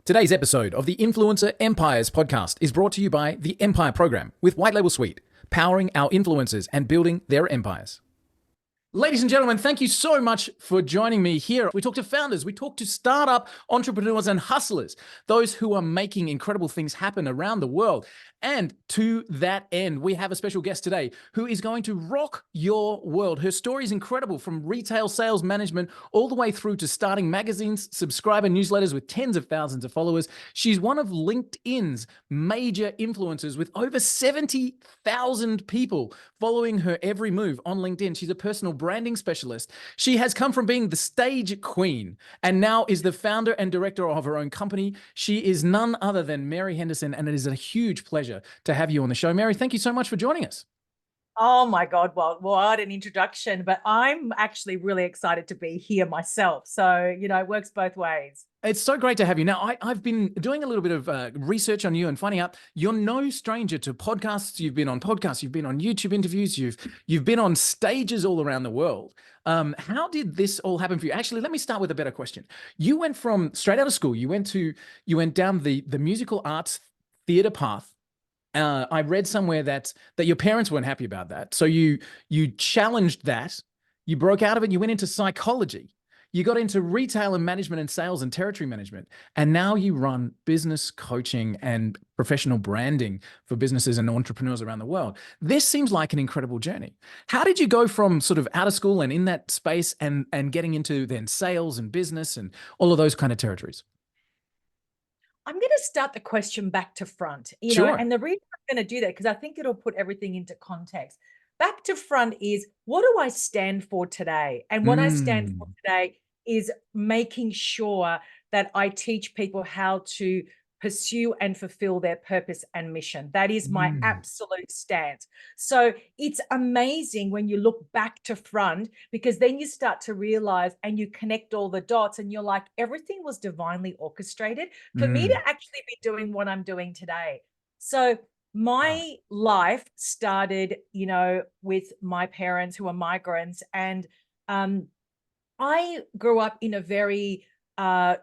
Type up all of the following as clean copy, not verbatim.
Today's episode of the Influencer Empires podcast is brought to you by the Empire Program with White Label Suite, powering our influencers and building their empires. Ladies and gentlemen, thank you so much for joining me here. We talk to founders, we talk to startup entrepreneurs and hustlers, those who are making incredible things happen around the world. And to that end, we have a special guest today who is going to rock your world. Her story is incredible, from retail sales management all the way through to starting magazines, subscriber newsletters with tens of thousands of followers. She's one of LinkedIn's major influencers with over 70,000 people following her every move on LinkedIn. She's a personal branding specialist. She has come from being the stage queen and now is the founder and director of her own company. She is none other than Mary Henderson, and it is a huge pleasure to have you on the show. Mary, thank you so much for joining us. Oh my God, Walt, what an introduction. But I'm actually really excited to be here myself. So, it works both ways. It's so great to have you. Now, I've been doing a little bit of research on you and finding out you're no stranger to podcasts. You've been on podcasts, you've been on YouTube interviews, you've been on stages all around the world. How did this all happen for you? Actually, let me start with a better question. You went from straight out of school, you went down the musical arts theater path. I read somewhere that your parents weren't happy about that. So you challenged that, you broke out of it, you went into psychology. You got into retail and management and sales and territory management. And now you run business coaching and professional branding for businesses and entrepreneurs around the world. This seems like an incredible journey. How did you go from sort of out of school and in that space and getting into then sales and business and all of those kind of territories? I'm going to start the question back to front, Sure. and the reason I'm going to do that, because I think it'll put everything into context. Back to front is, what do I stand for today? And what I stand for today is making sure that I teach people how to pursue and fulfill their purpose and mission. That is my absolute stance. So it's amazing when you look back to front, because then you start to realize and you connect all the dots and you're like, everything was divinely orchestrated for me to actually be doing what I'm doing today. So my life started, with my parents who are migrants, and I grew up in a very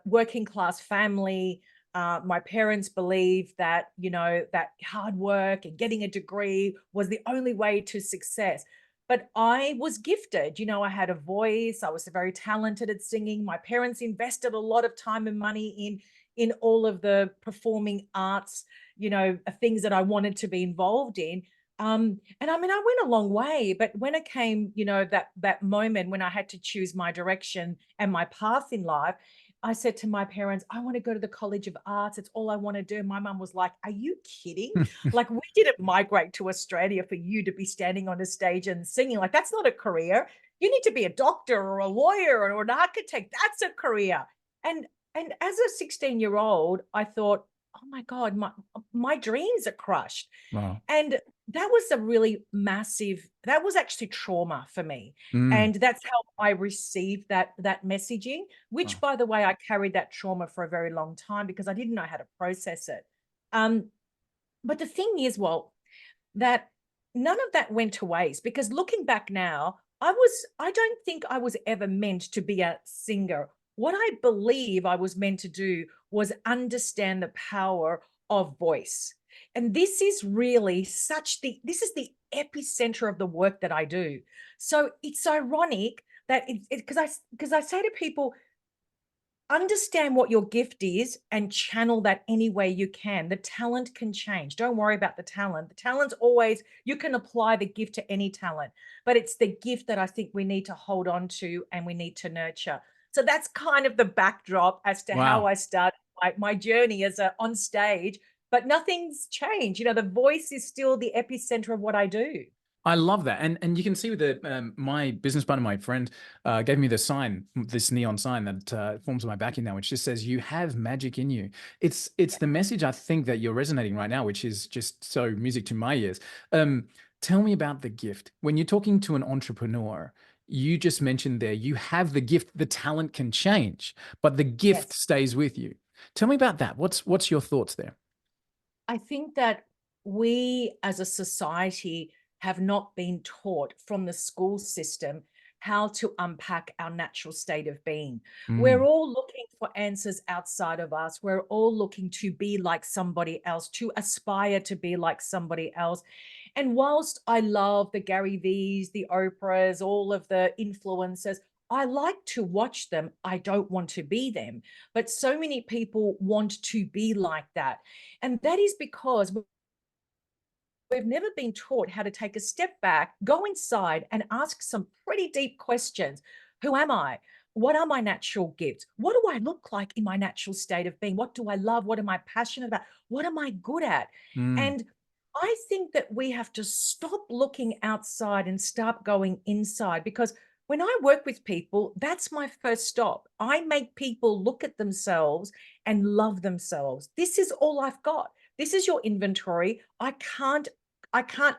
working class family. My parents believed that, that hard work and getting a degree was the only way to success. But I was gifted, I had a voice. I was very talented at singing. My parents invested a lot of time and money in all of the performing arts, things that I wanted to be involved in. And I mean, I went a long way, but when it came, that moment when I had to choose my direction and my path in life, I said to my parents, I want to go to the College of Arts. It's all I want to do. My mum was like, are you kidding? Like, we didn't migrate to Australia for you to be standing on a stage and singing. Like, that's not a career. You need to be a doctor or a lawyer or an architect. That's a career. And as a 16-year-old, I thought, oh my God, my dreams are crushed. Wow. And that was a really massive, that was actually trauma for me. And that's how I received that messaging, which, by the way, I carried that trauma for a very long time because I didn't know how to process it. But the thing is, Walt, that none of that went to waste, because looking back now, I don't think I was ever meant to be a singer. What I believe I was meant to do was understand the power of voice. And this is really this is the epicenter of the work that I do. So it's ironic that because I say to people, understand what your gift is and channel that any way you can. The talent can change. Don't worry about the talent. The talent's always, you can apply the gift to any talent, but it's the gift that I think we need to hold on to and we need to nurture. So that's kind of the backdrop as to how I started my journey as on stage, but nothing's changed. The voice is still the epicenter of what I do. I love that. And you can see with my business partner, my friend, gave me the sign, this neon sign that forms my backing now, which just says, you have magic in you. It's the message I think that you're resonating right now, which is just so music to my ears. Tell me about the gift. When you're talking to an entrepreneur, you just mentioned there, you have the gift, the talent can change, but the gift stays with you. Tell me about that. What's your thoughts there? I think that we as a society have not been taught from the school system how to unpack our natural state of being. We're Mm. all looking for answers outside of us. We're all looking to be like somebody else, to aspire to be like somebody else. And whilst I love the Gary V's, the Oprahs, all of the influencers, I like to watch them. I don't want to be them. But so many people want to be like that. And that is because we've never been taught how to take a step back, go inside and ask some pretty deep questions. Who am I? What are my natural gifts? What do I look like in my natural state of being? What do I love? What am I passionate about? What am I good at? Mm. And I think that we have to stop looking outside and start going inside, because when I work with people, that's my first stop. I make people look at themselves and love themselves. This is all I've got. This is your inventory. I can't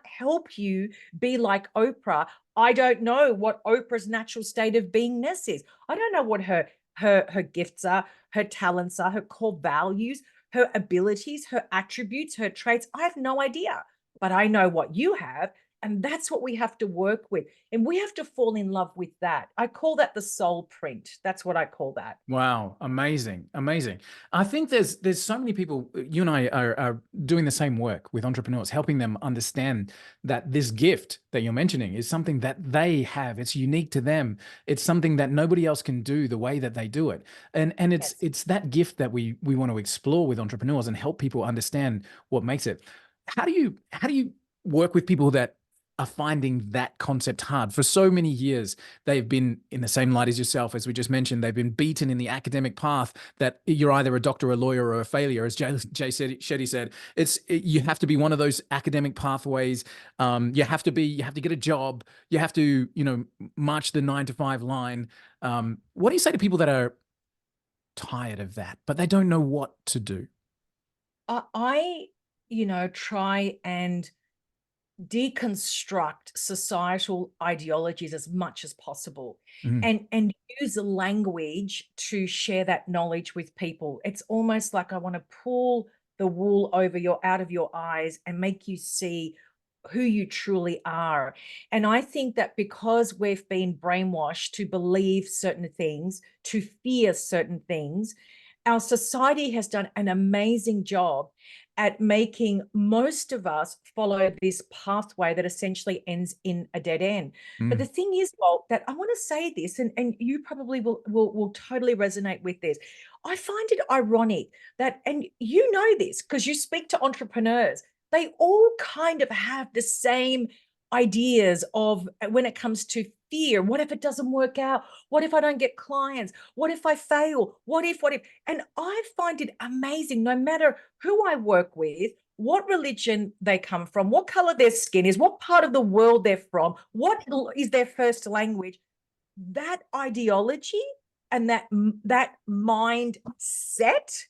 help you be like Oprah. I don't know what Oprah's natural state of beingness is. I don't know what her gifts are, her talents are, her core values, her abilities, her attributes, her traits. I have no idea. But I know what you have, and that's what we have to work with. And we have to fall in love with that. I call that the soul print. That's what I call that. Wow, amazing, amazing. I think there's so many people, you and I are doing the same work with entrepreneurs, helping them understand that this gift that you're mentioning is something that they have. It's unique to them. It's something that nobody else can do the way that they do it. And Yes. it's that gift that we want to explore with entrepreneurs and help people understand what makes it. How do you work with people that are finding that concept hard? For so many years, they've been in the same light as yourself, as we just mentioned. They've been beaten in the academic path that you're either a doctor, a lawyer, or a failure. As Jay Shetty said, you have to be one of those academic pathways. You have to get a job. You have to, march the 9 to 5 line. What do you say to people that are tired of that, but they don't know what to do? I try and deconstruct societal ideologies as much as possible, Mm, and use language to share that knowledge with people. It's almost like I want to pull the wool out of your eyes and make you see who you truly are. And I think that because we've been brainwashed to believe certain things, to fear certain things, our society has done an amazing job at making most of us follow this pathway that essentially ends in a dead end. But the mm, thing is, Walt, that I want to say this, and you probably will totally resonate with this. I find it ironic that, and you know this because you speak to entrepreneurs, they all kind of have the same ideas of when it comes to fear. What if it doesn't work out? What if I don't get clients? What if I fail? What if? And I find it amazing, no matter who I work with, what religion they come from, what color their skin is, what part of the world they're from, what is their first language, that ideology and that mindset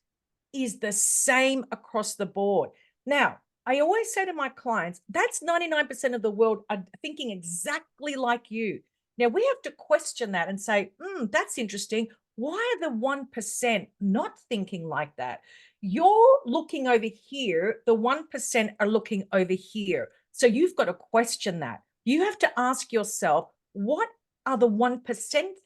is the same across the board. Now, I always say to my clients, that's 99% of the world are thinking exactly like you. Now, we have to question that and say, that's interesting. Why are the 1% not thinking like that? You're looking over here, the 1% are looking over here. So you've got to question that. You have to ask yourself, what are the 1%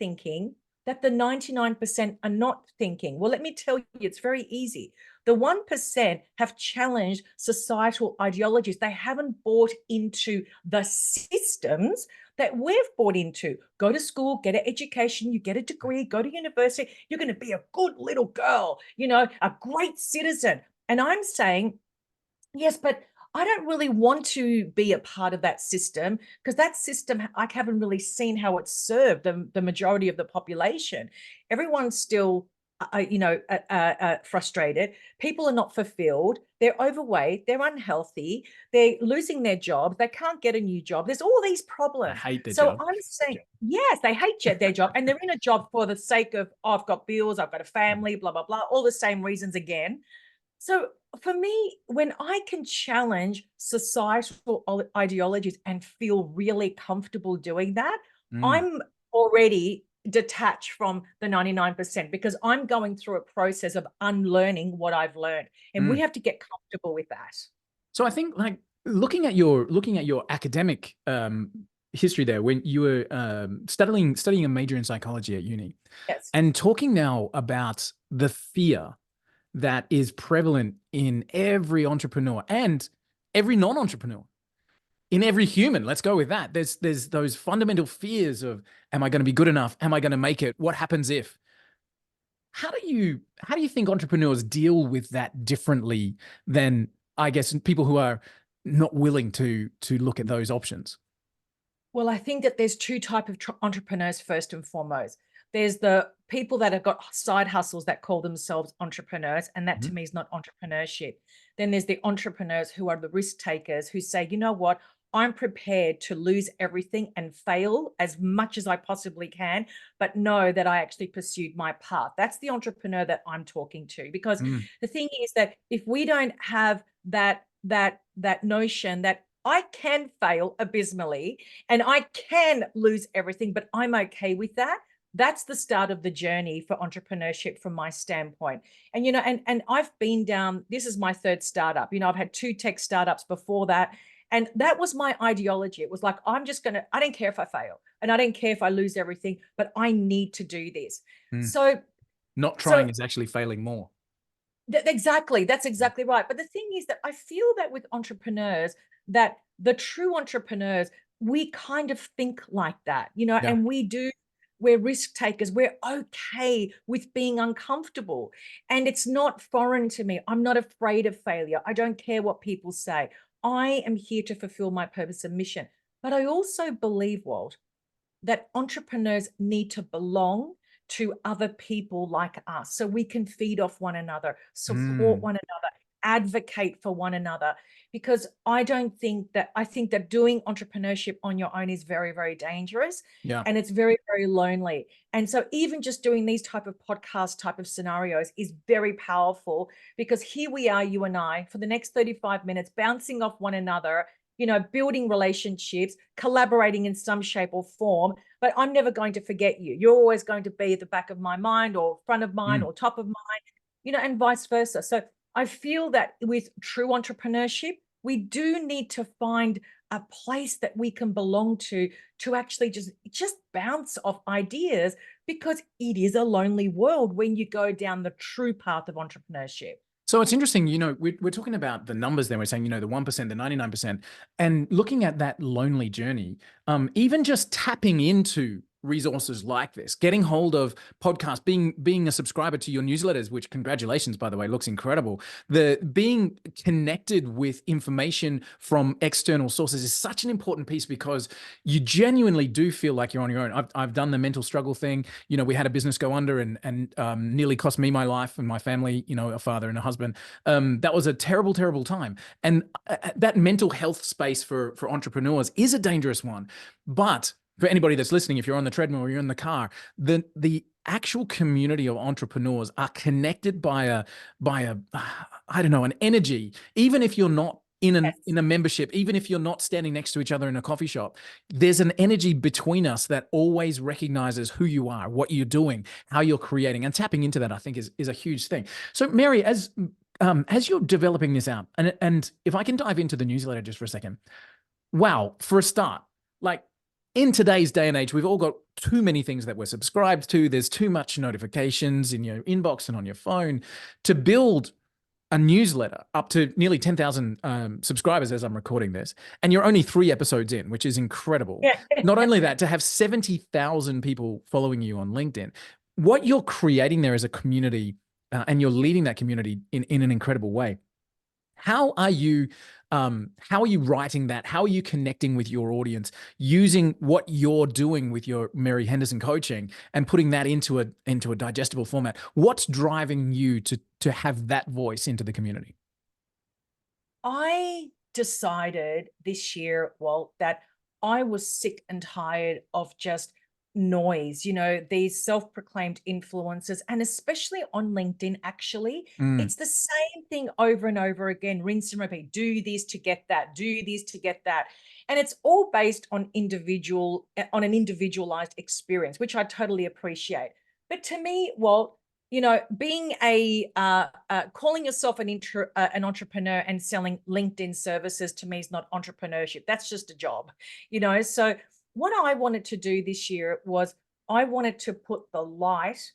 thinking that the 99% are not thinking? Well, let me tell you, it's very easy. The 1% have challenged societal ideologies. They haven't bought into the systems that we've bought into. Go to school, get an education, you get a degree, go to university, you're going to be a good little girl, a great citizen. And I'm saying, yes, but I don't really want to be a part of that system, because that system, I haven't really seen how it's served the majority of the population. Everyone's still, frustrated. People are not fulfilled. They're overweight. They're unhealthy. They're losing their jobs. They can't get a new job. There's all these I problems. hate their So job. I'm saying, yes, they hate their job, and they're in a job for the sake of, oh, I've got bills, I've got a family, blah, blah, blah, all the same reasons again. So for me, when I can challenge societal ideologies and feel really comfortable doing that, Mm, I'm already detached from the 99%, because I'm going through a process of unlearning what I've learned. And we mm. have to get comfortable with that. So I think, like, looking at your academic history there when you were studying a major in psychology at uni, Yes. and talking now about the fear that is prevalent in every entrepreneur and every non-entrepreneur, in every human. Let's go with that. There's those fundamental fears of, am I going to be good enough? Am I going to make it? What happens if? How do you think entrepreneurs deal with that differently than, I guess, people who are not willing to look at those options? Well, I think that there's two type of entrepreneurs first and foremost. There's the people that have got side hustles that call themselves entrepreneurs, and that to Mhm. me is not entrepreneurship. Then there's the entrepreneurs who are the risk takers who say, you know what, I'm prepared to lose everything and fail as much as I possibly can, but know that I actually pursued my path. That's the entrepreneur that I'm talking to. Because Mm, the thing is that if we don't have that notion that I can fail abysmally and I can lose everything, but I'm okay with that. That's the start of the journey for entrepreneurship from my standpoint. And and I've been down, this is my third startup. I've had two tech startups before that. And that was my ideology. It was like, I don't care if I fail and I don't care if I lose everything, but I need to do this. mm. So, Not so trying is actually failing more. Exactly. That's exactly right. But the thing is that I feel that with entrepreneurs, that the true entrepreneurs, we kind of think like that, Yeah. and we're risk takers. We're okay with being uncomfortable. And it's not foreign to me. I'm not afraid of failure. I don't care what people say. I am here to fulfill my purpose and mission. But I also believe, Walt, that entrepreneurs need to belong to other people like us so we can feed off one another, support Mm, one another, advocate for one another. Because I think that doing entrepreneurship on your own is very, very dangerous, yeah. and it's very, very lonely. And so even just doing these type of podcast type of scenarios is very powerful, because here we are, you and I, for the next 35 minutes, bouncing off one another, building relationships, collaborating in some shape or form. But I'm never going to forget you. You're always going to be at the back of my mind or front of mind Mm. or top of mind, and vice versa. So I feel that with true entrepreneurship, we do need to find a place that we can belong to actually just bounce off ideas, because it is a lonely world when you go down the true path of entrepreneurship. So it's interesting, we're talking about the numbers then. We're saying, the 1%, the 99%, and looking at that lonely journey, even just tapping into resources like this, getting hold of podcasts, being a subscriber to your newsletters, which, congratulations, by the way, looks incredible. The being connected with information from external sources is such an important piece, because you genuinely do feel like you're on your own. I've done the mental struggle thing. We had a business go under and nearly cost me my life and my family, a father and a husband. That was a terrible, terrible time. And that mental health space for entrepreneurs is a dangerous one. But for anybody that's listening, if you're on the treadmill or you're in the car, the actual community of entrepreneurs are connected by a I don't know, an energy. Even if you're not Yes. in a membership, even if you're not standing next to each other in a coffee shop, there's an energy between us that always recognizes who you are, what you're doing, how you're creating, and tapping into that, I think, is a huge thing. So, Mary, as you're developing this out, and if I can dive into the newsletter just for a second, wow, for a start, like, in today's day and age, we've all got too many things that we're subscribed to. There's too much notifications in your inbox and on your phone. To build a newsletter up to nearly 10,000 subscribers as I'm recording this, and you're only 3 episodes in, which is incredible. Yeah. Not only that, to have 70,000 people following you on LinkedIn, what you're creating there is a community, and you're leading that community in an incredible way. How are you writing that? How are you connecting with your audience using what you're doing with your Mary Henderson coaching and putting that into a digestible format? What's driving you to have that voice into the community? I decided this year, Walt, that I was sick and tired of just noise, these self-proclaimed influencers, and especially on LinkedIn, actually, Mm, it's the same thing over and over again, rinse and repeat, do this to get that, do this to get that. And it's all based on an individualized experience, which I totally appreciate. But to me, Walt, being calling yourself an entrepreneur and selling LinkedIn services, to me, is not entrepreneurship. That's just a job. So what I wanted to do this year was I wanted to put the light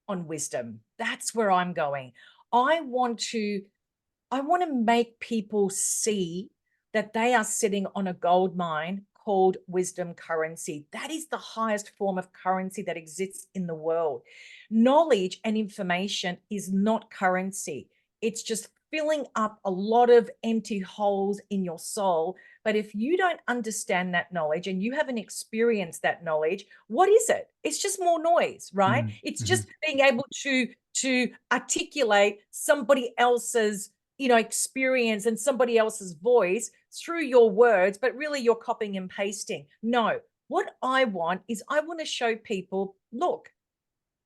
on wisdom. That's where I'm going. I want to I want to make people see that they are sitting on a gold mine called wisdom currency. That is the highest form of currency that exists in the world. Knowledge and information is not currency. It's just filling up a lot of empty holes in your soul. But if you don't understand that knowledge and you haven't experienced that knowledge, what is it? It's just more noise, right? It's Mm-hmm. just being able to articulate somebody else's experience and somebody else's voice through your words, but really you're copying and pasting. No, what I want is I want to show people, look,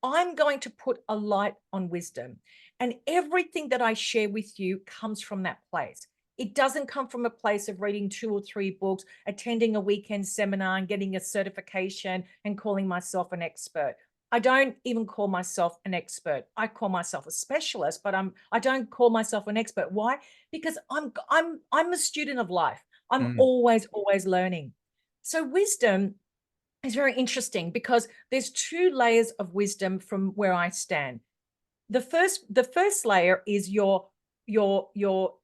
I'm going to put a light on wisdom. And everything that I share with you comes from that place. It doesn't come from a place of reading 2 or 3 books, attending a weekend seminar and getting a certification and calling myself an expert. I don't even call myself an expert. I call myself a specialist, but I don't call myself an expert. Why? Because I'm a student of life. I'm Mm. always learning. So wisdom is very interesting because there's 2 layers of wisdom from where I stand. The first layer is your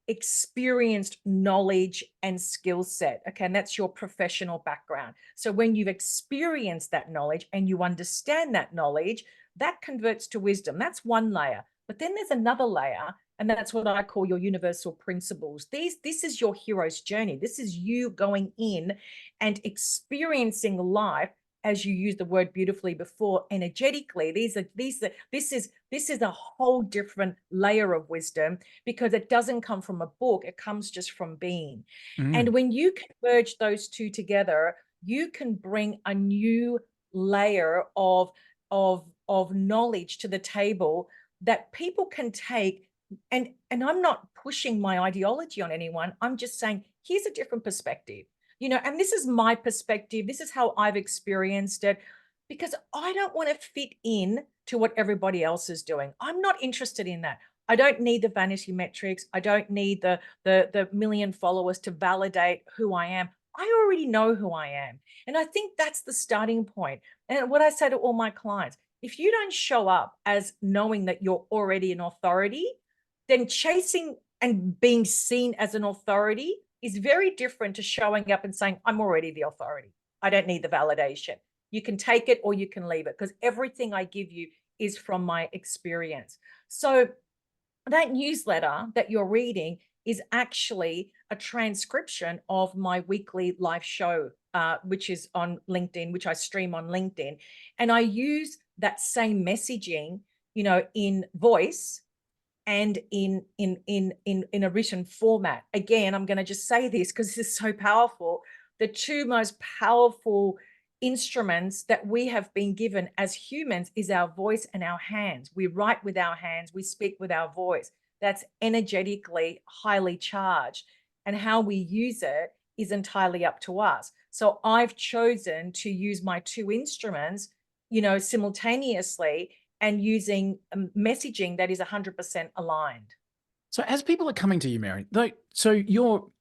experienced knowledge and skill set. Okay, and that's your professional background. So when you've experienced that knowledge and you understand that knowledge, that converts to wisdom. That's one layer. But then there's another layer, and that's what I call your universal principles. This is your hero's journey. This is you going in and experiencing life, as you used the word beautifully before, energetically. This is a whole different layer of wisdom because it doesn't come from a book. It comes just from being. And Mm. when you converge those two together, you can bring a new layer of knowledge to the table that people can take. And I'm not pushing my ideology on anyone. I'm just saying, here's a different perspective. And this is my perspective. This is how I've experienced it, because I don't want to fit in to what everybody else is doing. I'm not interested in that. I don't need the vanity metrics. I don't need the million followers to validate who I am. I already know who I am. And I think that's the starting point. And what I say to all my clients, if you don't show up as knowing that you're already an authority, then chasing and being seen as an authority is very different to showing up and saying, I'm already the authority. I don't need the validation. You can take it or you can leave it, because everything I give you is from my experience. So that newsletter that you're reading is actually a transcription of my weekly live show, which is on LinkedIn, which I stream on LinkedIn. And I use that same messaging, in voice and in a written format. Again, I'm going to just say this because this is so powerful. The 2 most powerful instruments that we have been given as humans is our voice and our hands. We write with our hands, we speak with our voice. That's energetically highly charged, and how we use it is entirely up to us. So I've chosen to use my 2 instruments, simultaneously, and using messaging that is 100% aligned. So as people are coming to you, Mary, though, so you're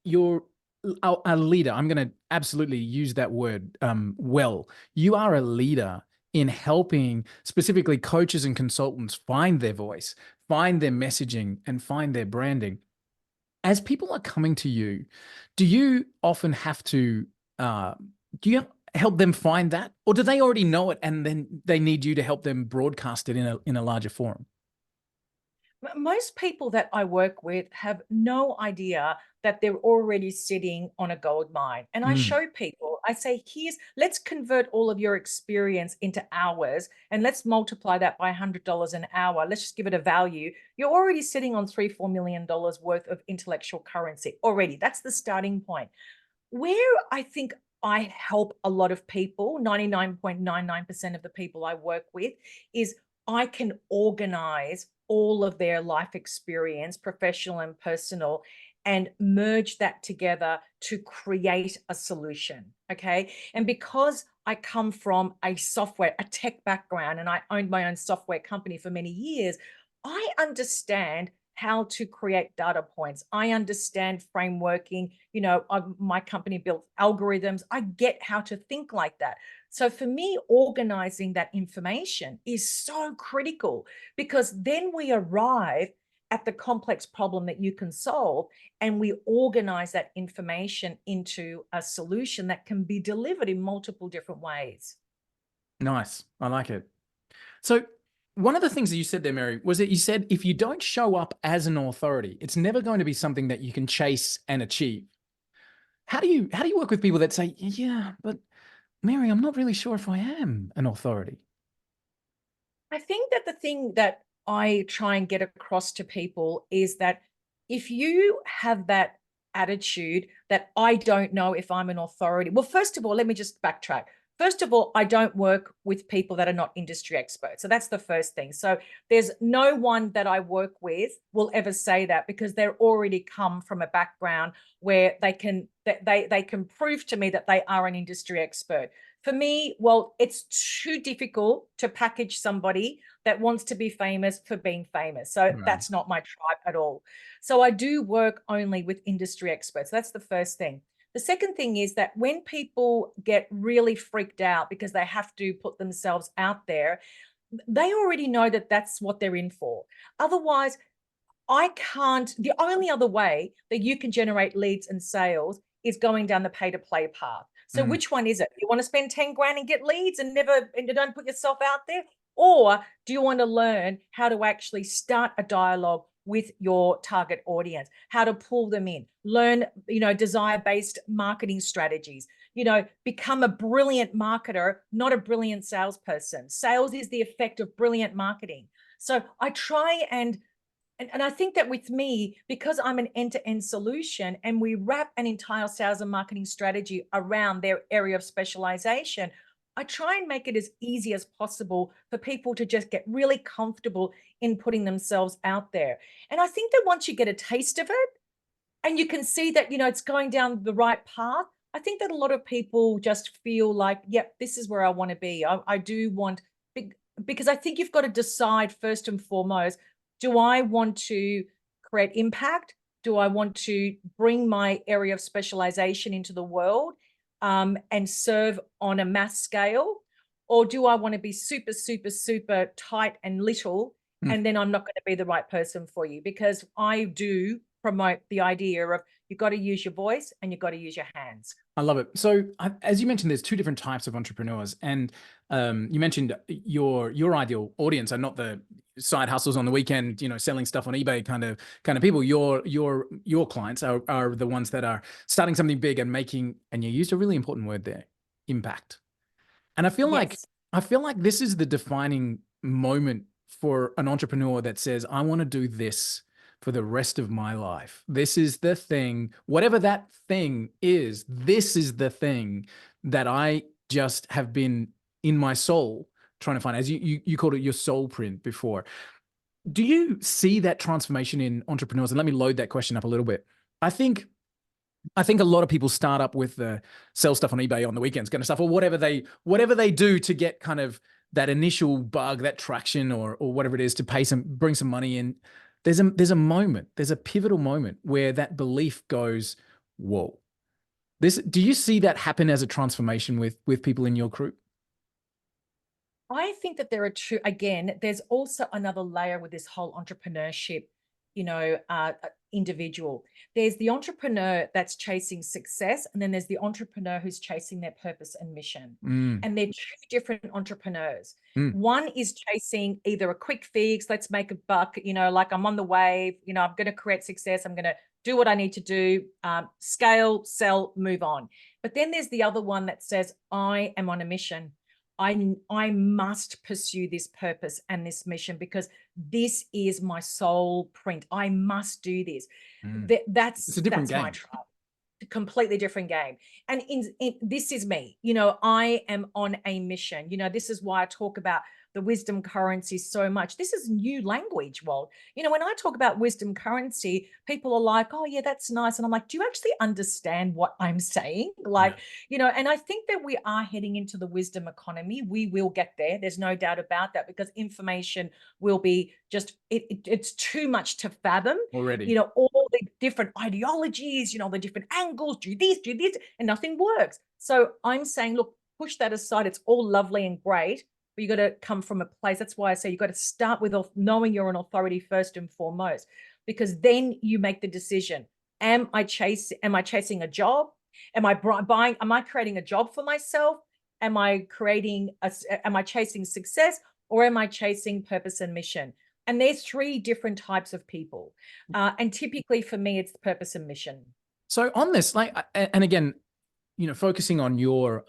a leader. I'm going to absolutely use that word well. You are a leader in helping specifically coaches and consultants find their voice, find their messaging, and find their branding. As people are coming to you, do you often have to do you help them find that, or do they already know it and then they need you to help them broadcast it in a larger forum? Most people that I work with have no idea that they're already sitting on a gold mine. And I Mm. show people, I say, let's convert all of your experience into hours and let's multiply that by $100 an hour. Let's just give it a value. You're already sitting on $3-4 million worth of intellectual currency already. That's the starting point. Where I think I help a lot of people, 99.99% of the people I work with, is I can organize all of their life experience, professional and personal, and merge that together to create a solution. Okay. And because I come from a tech background, and I owned my own software company for many years, I understand how to create data points. I understand frameworking. My company built algorithms. I get how to think like that. So for me, organizing that information is so critical, because then we arrive at the complex problem that you can solve, and we organize that information into a solution that can be delivered in multiple different ways. Nice. I like it. So one of the things that you said there, Mary, was that you said if you don't show up as an authority, it's never going to be something that you can chase and achieve. How do you work with people that say, yeah, but Mary, I'm not really sure if I am an authority? I think that the thing that I try and get across to people is that if you have that attitude that I don't know if I'm an authority, well, first of all, let me just backtrack. First of all, I don't work with people that are not industry experts. So that's the first thing. So there's no one that I work with will ever say that, because they're already come from a background where they can prove to me that they are an industry expert. For me, well, it's too difficult to package somebody that wants to be famous for being famous. So Right. that's not my tribe at all. So I do work only with industry experts. That's the first thing. The second thing is that when people get really freaked out because they have to put themselves out there, they already know that that's what they're in for. Otherwise, the only other way that you can generate leads and sales is going down the pay to play path. So which one is it? You want to spend 10 grand and get leads and don't put yourself out there? Or do you want to learn how to actually start a dialogue with your target audience, how to pull them in, learn, desire-based marketing strategies, become a brilliant marketer, not a brilliant salesperson. Sales is the effect of brilliant marketing. So I try and I think that with me, because I'm an end-to-end solution and we wrap an entire sales and marketing strategy around their area of specialization, I try and make it as easy as possible for people to just get really comfortable in putting themselves out there. And I think that once you get a taste of it and you can see that, it's going down the right path, I think that a lot of people just feel like, yep, this is where I want to be. I do want, because I think you've got to decide first and foremost, do I want to create impact? Do I want to bring my area of specialization into the world and serve on a mass scale? Or do I want to be super, super, super tight and little, and then I'm not going to be the right person for you? Because I do promote the idea of you've got to use your voice and you've got to use your hands. I love it. So as you mentioned, there's two different types of entrepreneurs, and you mentioned your ideal audience are not the side hustles on the weekend, selling stuff on eBay kind of people. Your clients are the ones that are starting something big and making, and you used a really important word there, impact. And I feel like this is the defining moment for an entrepreneur that says, I want to do this for the rest of my life. This is the thing, whatever that thing is, this is the thing that I just have been in my soul trying to find, as you called it your soul print before. Do you see that transformation in entrepreneurs? And let me load that question up a little bit. I think a lot of people start up with the sell stuff on eBay on the weekends kind of stuff, or whatever they do to get kind of that initial bug, that traction, or whatever it is to bring some money in. There's a pivotal moment where that belief goes, whoa. Do you see that happen as a transformation with people in your group? I think that there are two, again, there's also another layer with this whole entrepreneurship, individual. There's the entrepreneur that's chasing success, and then there's the entrepreneur who's chasing their purpose and mission. And they're two different entrepreneurs. One is chasing either a quick fix, let's make a buck, like I'm on the wave, I'm going to create success, I'm going to do what I need to do, scale, sell, move on. But then there's the other one that says, I am on a mission. I must pursue this purpose and this mission because this is my soul print. I must do this. That's my tribe. A completely different game. And this is me. I am on a mission. This is why I talk about the wisdom currency so much. This is new language, Walt. You know, when I talk about wisdom currency, people are like, oh, yeah, that's nice. And I'm like, do you actually understand what I'm saying? Like, you know, and I think that we are heading into the wisdom economy. We will get there. There's no doubt about that, because information will be just, it's too much to fathom already. You know, all the different ideologies, you know, the different angles, do this, and nothing works. So I'm saying, look, push that aside. It's all lovely and great, but you got to come from a place. That's why I say you got to start with knowing you're an authority first and foremost, because then you make the decision. Am I chasing a job? Am I creating a job for myself? Am I chasing success, or am I chasing purpose and mission? And there's three different types of people. And typically for me, it's purpose and mission. So on this, like, and again, you know, focusing on your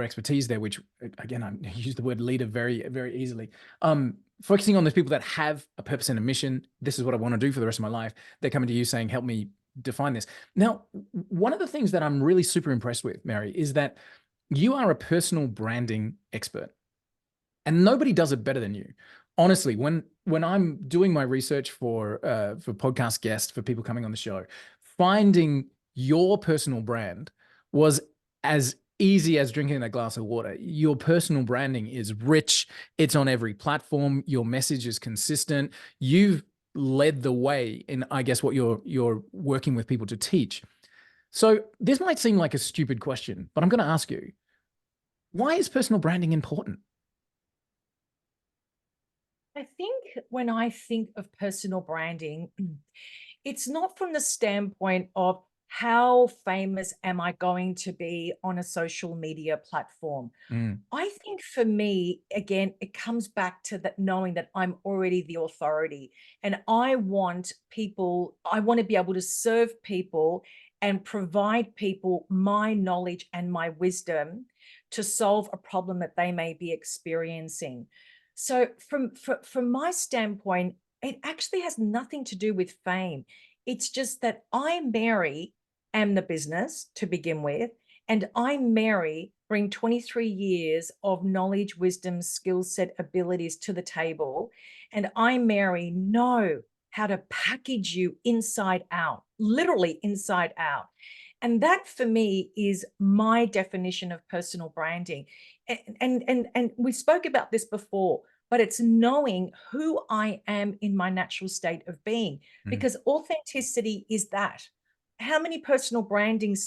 expertise there, which again, I use the word leader very, very easily. Focusing on those people that have a purpose and a mission. This is what I want to do for the rest of my life. They're coming to you saying, help me define this. Now, one of the things that I'm really super impressed with, Mary, is that you are a personal branding expert, and nobody does it better than you. Honestly, when I'm doing my research for podcast guests, for people coming on the show, finding your personal brand was as easy as drinking a glass of water. Your personal branding is rich. It's on every platform. Your message is consistent. You've led the way in, I guess, what you're working with people to teach. So this might seem like a stupid question, but I'm going to ask you, why is personal branding important? I think when I think of personal branding, it's not from the standpoint of how famous am I going to be on a social media platform. I think for me, again, it comes back to that, knowing that I'm already the authority, and I want to be able to serve people and provide people my knowledge and my wisdom to solve a problem that they may be experiencing. So from my standpoint, it actually has nothing to do with fame. It's just that I, Mary, am the business to begin with, and I, Mary, bring 23 years of knowledge, wisdom, skill set, abilities to the table, and I, Mary, know how to package you inside out, literally inside out. And that for me is my definition of personal branding. And we spoke about this before, but it's knowing who I am in my natural state of being, because authenticity is that. How many personal branding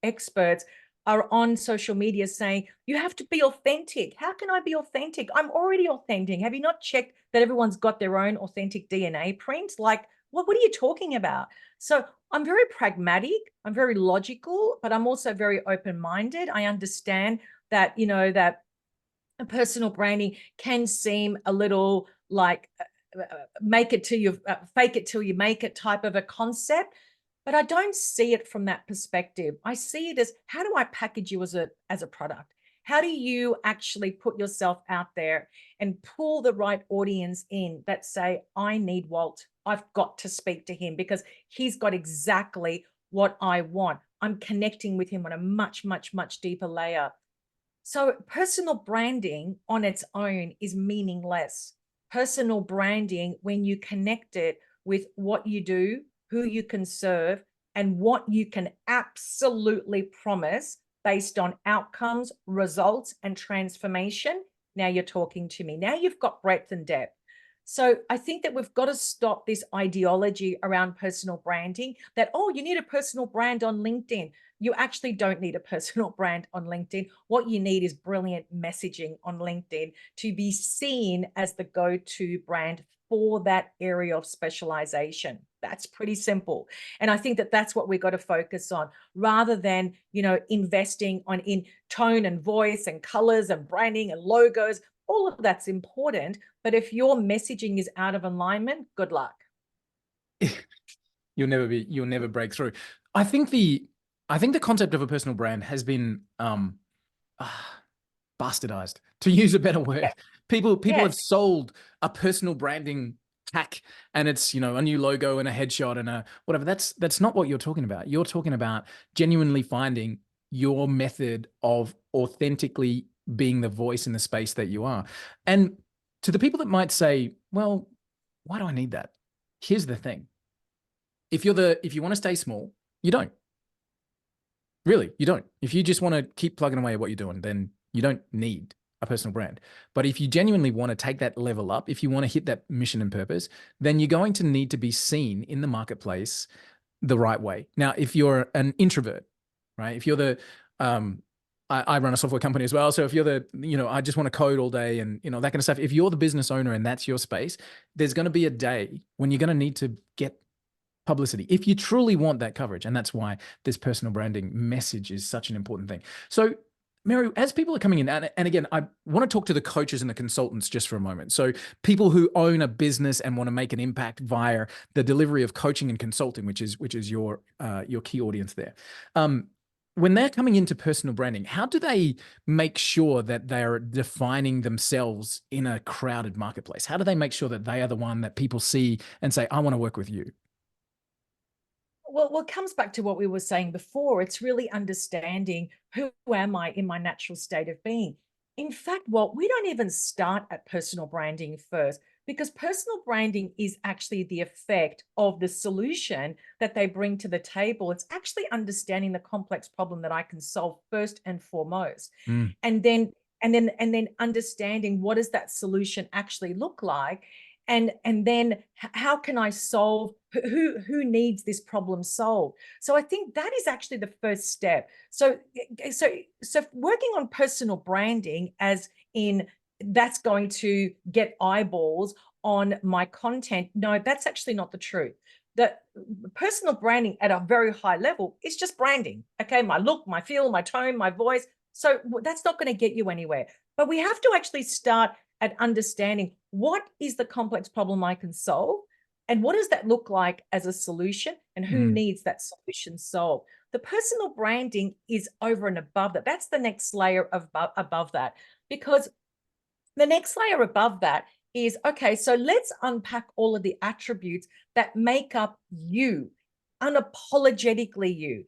experts are on social media saying, you have to be authentic? How can I be authentic? I'm already authentic. Have you not checked that everyone's got their own authentic DNA print? Like, what are you talking about? So I'm very pragmatic. I'm very logical, but I'm also very open-minded. I understand that, you know, that personal branding can seem a little like make it till you fake it till you make it type of a concept, but I don't see it from that perspective. I see it as, how do I package you as a product? How do you actually put yourself out there and pull the right audience in that say, I need Walt. I've got to speak to him because he's got exactly what I want. I'm connecting with him on a much, much, much deeper layer. So personal branding on its own is meaningless. Personal branding, when you connect it with what you do, who you can serve, and what you can absolutely promise based on outcomes, results, and transformation, now you're talking to me. Now you've got breadth and depth. So I think that we've got to stop this ideology around personal branding that, oh, you need a personal brand on LinkedIn. You actually don't need a personal brand on LinkedIn. What you need is brilliant messaging on LinkedIn to be seen as the go-to brand for that area of specialization. That's pretty simple. And I think that that's what we've got to focus on, rather than, you know, investing in tone and voice and colors and branding and logos. All of that's important. But if your messaging is out of alignment, good luck. You'll never break through. I think the concept of a personal brand has been bastardized, to use a better word. People have sold a personal branding tack, and it's, you know, a new logo and a headshot and a whatever. That's not what you're talking about. You're talking about genuinely finding your method of authentically being the voice in the space that you are. And to the people that might say, well, why do I need that? Here's the thing. If you want to stay small, you don't. Really, you don't. If you just want to keep plugging away at what you're doing, then you don't need a personal brand. But if you genuinely want to take that level up, if you want to hit that mission and purpose, then you're going to need to be seen in the marketplace the right way. Now, if you're an introvert, right? If you're the, I run a software company as well. So if you're the, I just want to code all day and, that kind of stuff. If you're the business owner and that's your space, there's going to be a day when you're going to need to get publicity if you truly want that coverage. And that's why this personal branding message is such an important thing. So Mary, as people are coming in, and again, I want to talk to the coaches and the consultants just for a moment. So people who own a business and want to make an impact via the delivery of coaching and consulting, which is your key audience there. When they're coming into personal branding, how do they make sure that they're defining themselves in a crowded marketplace? How do they make sure that they are the one that people see and say, I want to work with you? Well, it comes back to what we were saying before. It's really understanding who am I in my natural state of being. In fact, we don't even start at personal branding first, because personal branding is actually the effect of the solution that they bring to the table. It's actually understanding the complex problem that I can solve first and foremost. Mm. And then understanding what does that solution actually look like, and then how can I solve, who needs this problem solved. So I think that is actually the first step. So working on personal branding as in that's going to get eyeballs on my content, no, that's actually not the truth. The personal branding at a very high level is just branding. Okay, my look, my feel, my tone, my voice. So that's not going to get you anywhere. But we have to actually start at understanding what is the complex problem I can solve, and what does that look like as a solution, and who needs that solution solved. The personal branding is over and above that. That's the next layer above that, because the next layer above that is, okay, so let's unpack all of the attributes that make up you, unapologetically you,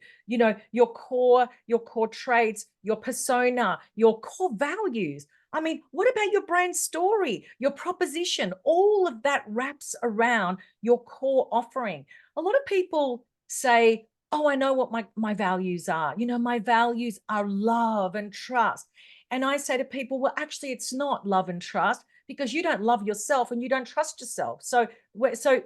your core traits, your persona, your core values. I mean, what about your brand story, your proposition? All of that wraps around your core offering. A lot of people say, oh, I know what my values are. My values are love and trust. And I say to people, well, actually, it's not love and trust, because you don't love yourself and you don't trust yourself. So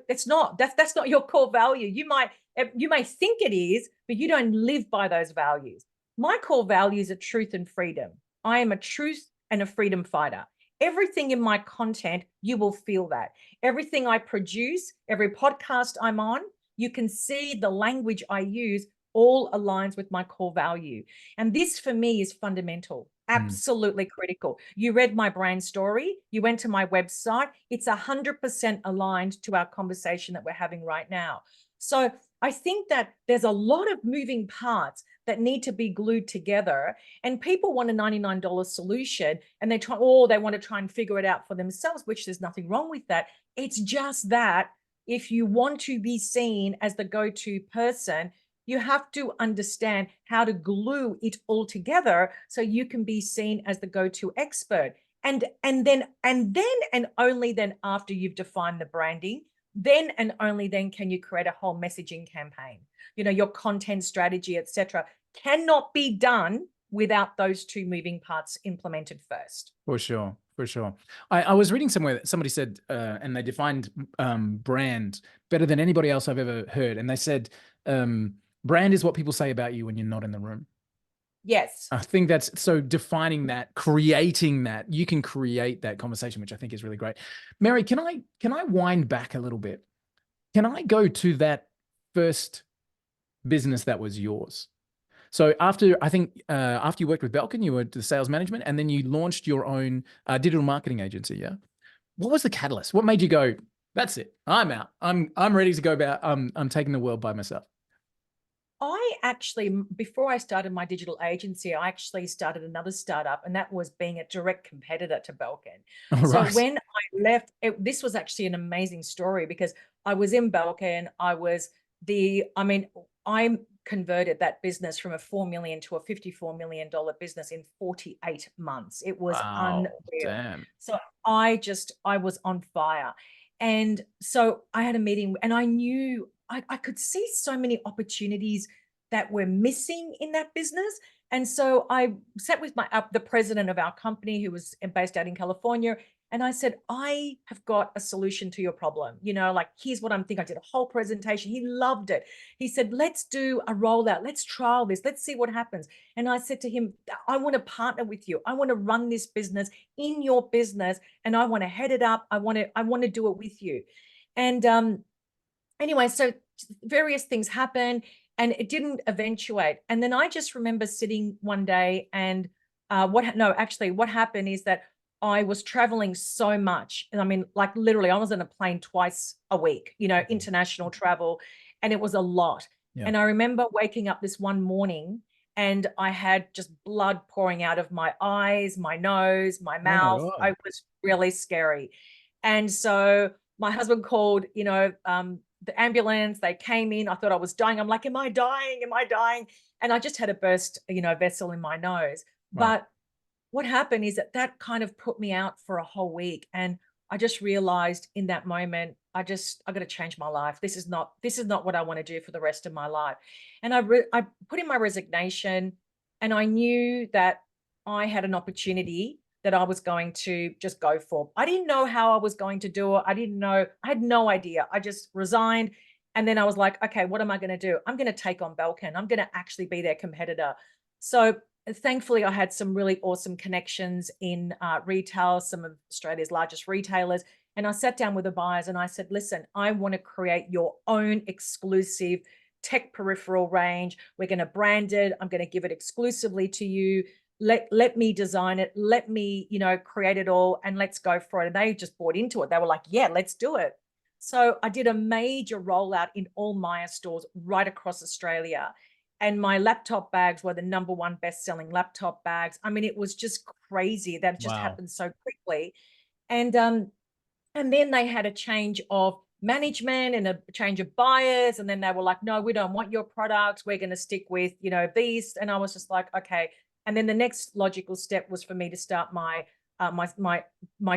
it's not, that's not your core value. You may think it is, but you don't live by those values. My core values are truth and freedom. I am a truth and a freedom fighter. Everything in my content, you will feel that. Everything I produce, every podcast I'm on, you can see the language I use all aligns with my core value. And this for me is fundamental, absolutely critical. You read my brand story, you went to my website, it's 100% aligned to our conversation that we're having right now. So I think that there's a lot of moving parts that need to be glued together, and people want a $99 solution and they want to try and figure it out for themselves, which there's nothing wrong with that. It's just that if you want to be seen as the go-to person, you have to understand how to glue it all together so you can be seen as the go-to expert. And then only then, after you've defined the branding, then and only then can you create a whole messaging campaign. Your content strategy, etc., cannot be done without those two moving parts implemented first. For sure. For sure. I was reading somewhere that somebody said, and they defined brand better than anybody else I've ever heard. And they said, brand is what people say about you when you're not in the room. Yes. I think that's so defining that, creating that, you can create that conversation, which I think is really great. Mary, can I wind back a little bit? Can I go to that first business that was yours? So after you worked with Belkin, you were to sales management, and then you launched your own digital marketing agency. Yeah. What was the catalyst? What made you go, that's it, I'm out. I'm ready to go about, I'm taking the world by myself. I actually, before I started my digital agency, I actually started another startup, and that was being a direct competitor to Belkin. Oh, so right. when I left, this was actually an amazing story, because I was in Belkin. converted that business from a 4 million to a $54 million business in 48 months. It was Wow. unreal. Damn. So I was on fire. And so I had a meeting and I knew I could see so many opportunities that were missing in that business. And so I sat with the president of our company, who was based out in California, and I said, I have got a solution to your problem. Like, here's what I'm thinking. I did a whole presentation. He loved it. He said, let's do a rollout. Let's trial this. Let's see what happens. And I said to him, I want to partner with you. I want to run this business in your business, and I want to head it up. I want to do it with you. And anyway, so various things happened and it didn't eventuate. And then I just remember sitting one day and what happened is that I was traveling so much. And I mean, like, literally, I was on a plane twice a week, international travel, and it was a lot. Yeah. And I remember waking up this one morning and I had just blood pouring out of my eyes, my nose, my mouth. Oh my God. It was really scary. And so my husband called, the ambulance. They came in. I thought I was dying. I'm like, am I dying? Am I dying? And I just had a burst, vessel in my nose. Right. But what happened is that kind of put me out for a whole week. And I just realized in that moment, I got to change my life. This is not what I want to do for the rest of my life. And I put in my resignation, and I knew that I had an opportunity that I was going to just go for. I didn't know how I was going to do it. I had no idea. I just resigned. And then I was like, okay, what am I going to do? I'm going to take on Belkin. I'm going to actually be their competitor. So thankfully, I had some really awesome connections in retail, some of Australia's largest retailers. And I sat down with the buyers and I said, listen, I want to create your own exclusive tech peripheral range. We're going to brand it. I'm going to give it exclusively to you. Let me design it. Let me, create it all, and let's go for it. And they just bought into it. They were like, yeah, let's do it. So I did a major rollout in all Myer stores right across Australia. And my laptop bags were the #1 best-selling laptop bags. I mean, it was just crazy. That just Wow. happened so quickly. And then they had a change of management and a change of buyers. And then they were like, no, we don't want your products. We're going to stick with, these. And I was just like, okay. And then the next logical step was for me to start my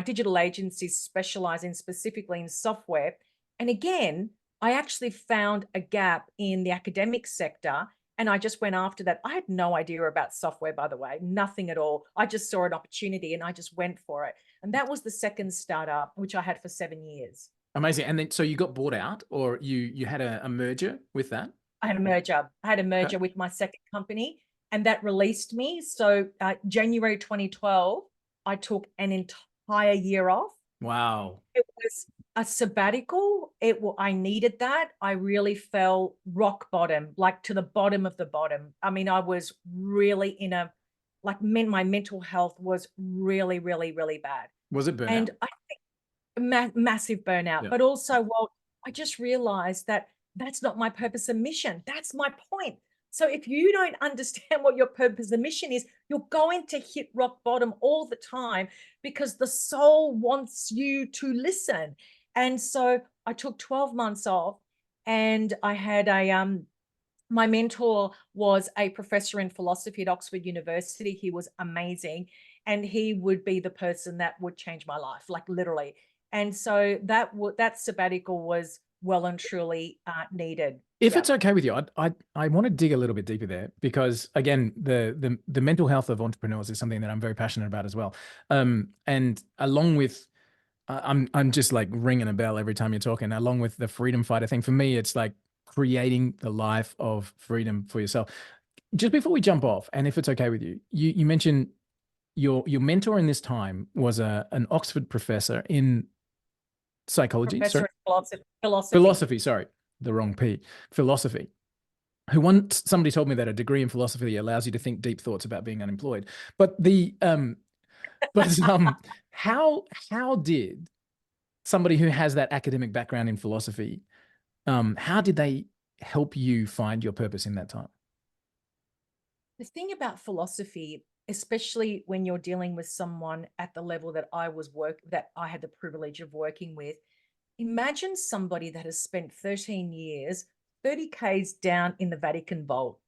digital agency, specializing specifically in software. And again, I actually found a gap in the academic sector, and I just went after that. I had no idea about software, by the way, nothing at all. I just saw an opportunity and I just went for it. And that was the second startup, which I had for 7 years. Amazing. And then, so you got bought out, or you had a merger with that? I had a merger. Okay. With my second company, and that released me. So January 2012, I took an entire year off. Wow. It was a sabbatical. I needed that. I really fell rock bottom, like to the bottom of the bottom. I mean, I was really my mental health was really, really, really bad. Was it burnout? And I think massive burnout, Yeah. but also, well, I just realized that that's not my purpose and mission. That's my point. So if you don't understand what your purpose and mission is, you're going to hit rock bottom all the time, because the soul wants you to listen. And so I took 12 months off, and I had my mentor was a professor in philosophy at Oxford University. He was amazing, and he would be the person that would change my life, like, literally. And so that sabbatical was well and truly needed. If Yeah. it's okay with you, I want to dig a little bit deeper there, because again, the mental health of entrepreneurs is something that I'm very passionate about as well. And along with, I'm just like ringing a bell every time you're talking. Along with the freedom fighter thing, for me, it's like creating the life of freedom for yourself. Just before we jump off, and if it's okay with you, you mentioned your mentor in this time was an Oxford professor in psychology. Professor Sorry, of philosophy. philosophy. Sorry, the wrong P. Philosophy. Who once somebody told me that a degree in philosophy allows you to think deep thoughts about being unemployed. But how did somebody who has that academic background in philosophy, how did they help you find your purpose in that time? The thing about philosophy, especially when you're dealing with someone at the level that I had the privilege of working with, imagine somebody that has spent 13 years 30 Ks down in the Vatican vault.